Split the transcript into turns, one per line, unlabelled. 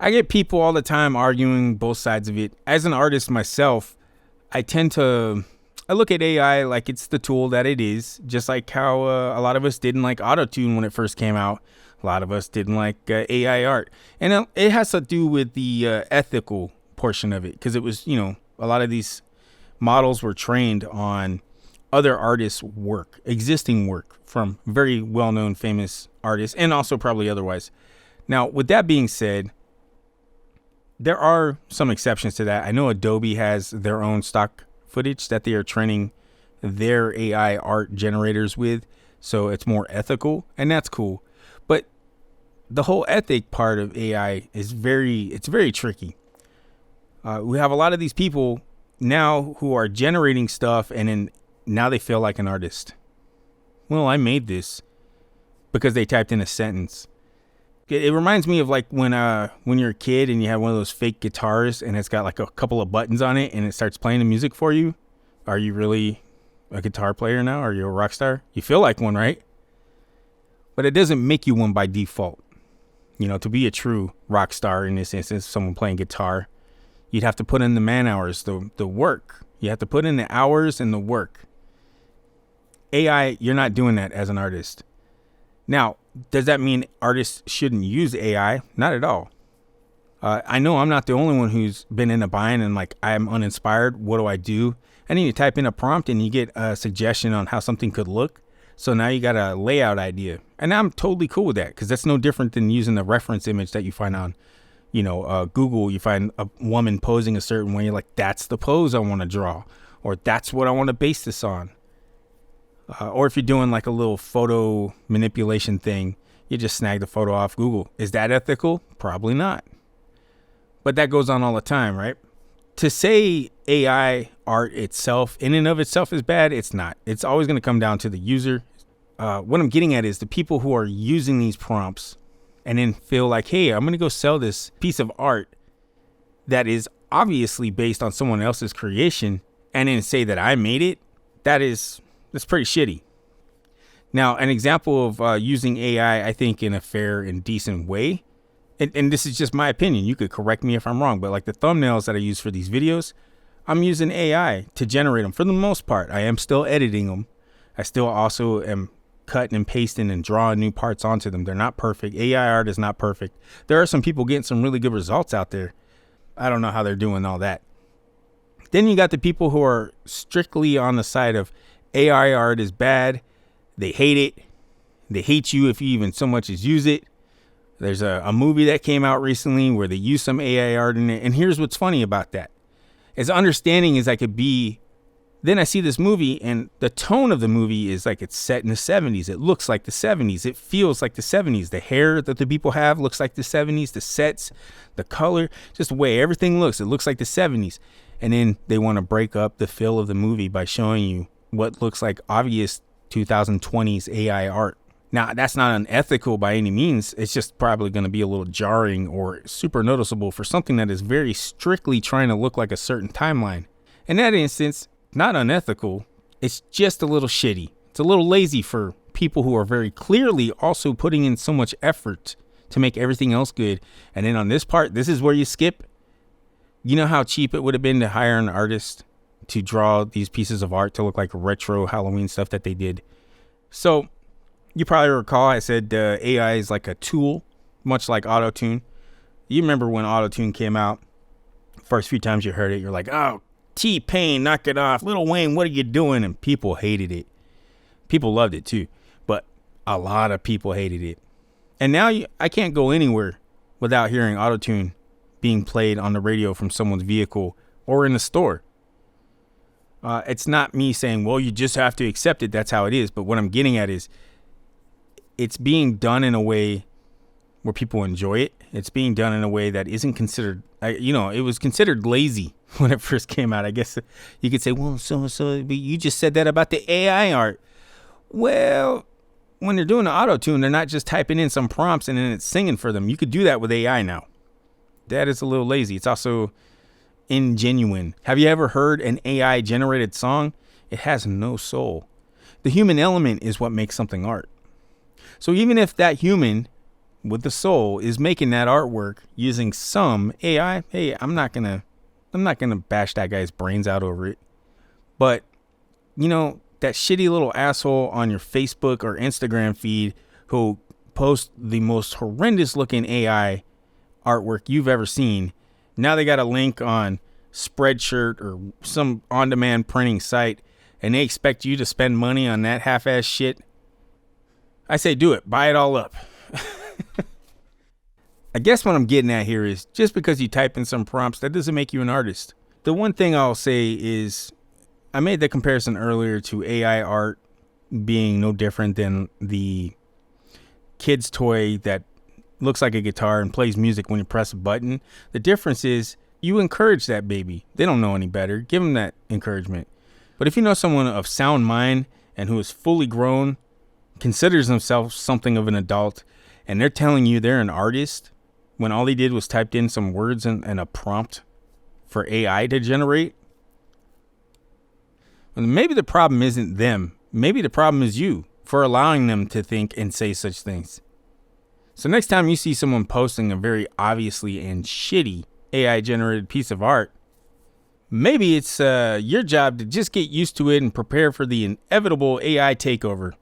I get people all the time arguing both sides of it. As an artist myself, I look at AI like it's the tool that it is, just like how a lot of us didn't like autotune when it first came out. A lot of us didn't like AI art. And it has to do with the ethical portion of it, because it was, a lot of these models were trained on other artists' work, existing work from very well-known, famous artists, and also probably otherwise. Now, with that being said, there are some exceptions to that. I know Adobe has their own stock footage that they are training their AI art generators with, so it's more ethical, and that's cool. But the whole ethic part of AI is very tricky. We have a lot of these people now who are generating stuff, and then now they feel like an artist. Well, I made this because they typed in a sentence. It reminds me of like when you're a kid and you have one of those fake guitars and it's got like a couple of buttons on it and it starts playing the music for you. Are you really a guitar player now? Are you a rock star? You feel like one, right? But it doesn't make you one by default. To be a true rock star in this instance, someone playing guitar, you'd have to put in the man hours, the work. You have to put in the hours and the work. AI, you're not doing that as an artist. Now, does that mean artists shouldn't use AI? Not at all. I know I'm not the only one who's been in a bind and like, I'm uninspired. What do I do? And then you type in a prompt and you get a suggestion on how something could look. So now you got a layout idea. And I'm totally cool with that, because that's no different than using the reference image that you find on, Google. You find a woman posing a certain way. You're like, that's the pose I want to draw, or that's what I want to base this on. Or if you're doing like a little photo manipulation thing, you just snag the photo off Google. Is that ethical? Probably not. But that goes on all the time, right? To say AI art itself, in and of itself, is bad, it's not. It's always going to come down to the user. What I'm getting at is the people who are using these prompts and then feel like, hey, I'm going to go sell this piece of art that is obviously based on someone else's creation, and then say that I made it. That's pretty shitty. Now, an example of using AI, I think, in a fair and decent way, and this is just my opinion, you could correct me if I'm wrong, but like the thumbnails that I use for these videos, I'm using AI to generate them for the most part. I am still editing them. I still also am cutting and pasting and drawing new parts onto them. They're not perfect. AI art is not perfect. There are some people getting some really good results out there. I don't know how they're doing all that. Then you got the people who are strictly on the side of AI art is bad. They hate it. They hate you if you even so much as use it. There's a movie that came out recently where they use some AI art in it. And here's what's funny about that. As understanding as I could be, then I see this movie and the tone of the movie is like it's set in the 70s. It looks like the 70s. It feels like the 70s. The hair that the people have looks like the 70s. The sets, the color, just the way everything looks. It looks like the 70s. And then they want to break up the feel of the movie by showing you what looks like obvious 2020s AI art. Now, that's not unethical by any means. It's just probably going to be a little jarring or super noticeable for something that is very strictly trying to look like a certain timeline. In that instance, not unethical. It's just a little shitty. It's a little lazy for people who are very clearly also putting in so much effort to make everything else good. And then on this part, this is where you skip. You know how cheap it would have been to hire an artist to draw these pieces of art to look like retro Halloween stuff that they did. So you probably recall I said AI is like a tool, much like autotune. You remember when autotune came out, first few times you heard it, you're like, oh, T-Pain, knock it off. Lil Wayne, what are you doing? And people hated it. People loved it too, but a lot of people hated it. And now I can't go anywhere without hearing autotune being played on the radio from someone's vehicle or in the store. It's not me saying, well, you just have to accept it. That's how it is. But what I'm getting at is it's being done in a way where people enjoy it. It's being done in a way that isn't considered, it was considered lazy when it first came out. I guess you could say, well, but you just said that about the AI art. Well, when they're doing the auto-tune, they're not just typing in some prompts and then it's singing for them. You could do that with AI now. That is a little lazy. It's also ingenuine. Have you ever heard an AI generated song? It has no soul. The human element is what makes something art. So even if that human with the soul is making that artwork using some AI. Hey, I'm not gonna bash that guy's brains out over it. But that shitty little asshole on your Facebook or Instagram feed who posts the most horrendous looking AI artwork you've ever seen. Now they got a link on Spreadshirt or some on-demand printing site, and they expect you to spend money on that half-ass shit. I say do it. Buy it all up. I guess what I'm getting at here is just because you type in some prompts, that doesn't make you an artist. The one thing I'll say is I made the comparison earlier to AI art being no different than the kid's toy that looks like a guitar and plays music when you press a button. The difference is you encourage that baby. They don't know any better. Give them that encouragement. But if you know someone of sound mind and who is fully grown, considers themselves something of an adult, and they're telling you they're an artist when all they did was typed in some words and a prompt for AI to generate, well, maybe the problem isn't them. Maybe the problem is you for allowing them to think and say such things. So next time you see someone posting a very obviously and shitty AI generated piece of art, maybe it's your job to just get used to it and prepare for the inevitable AI takeover.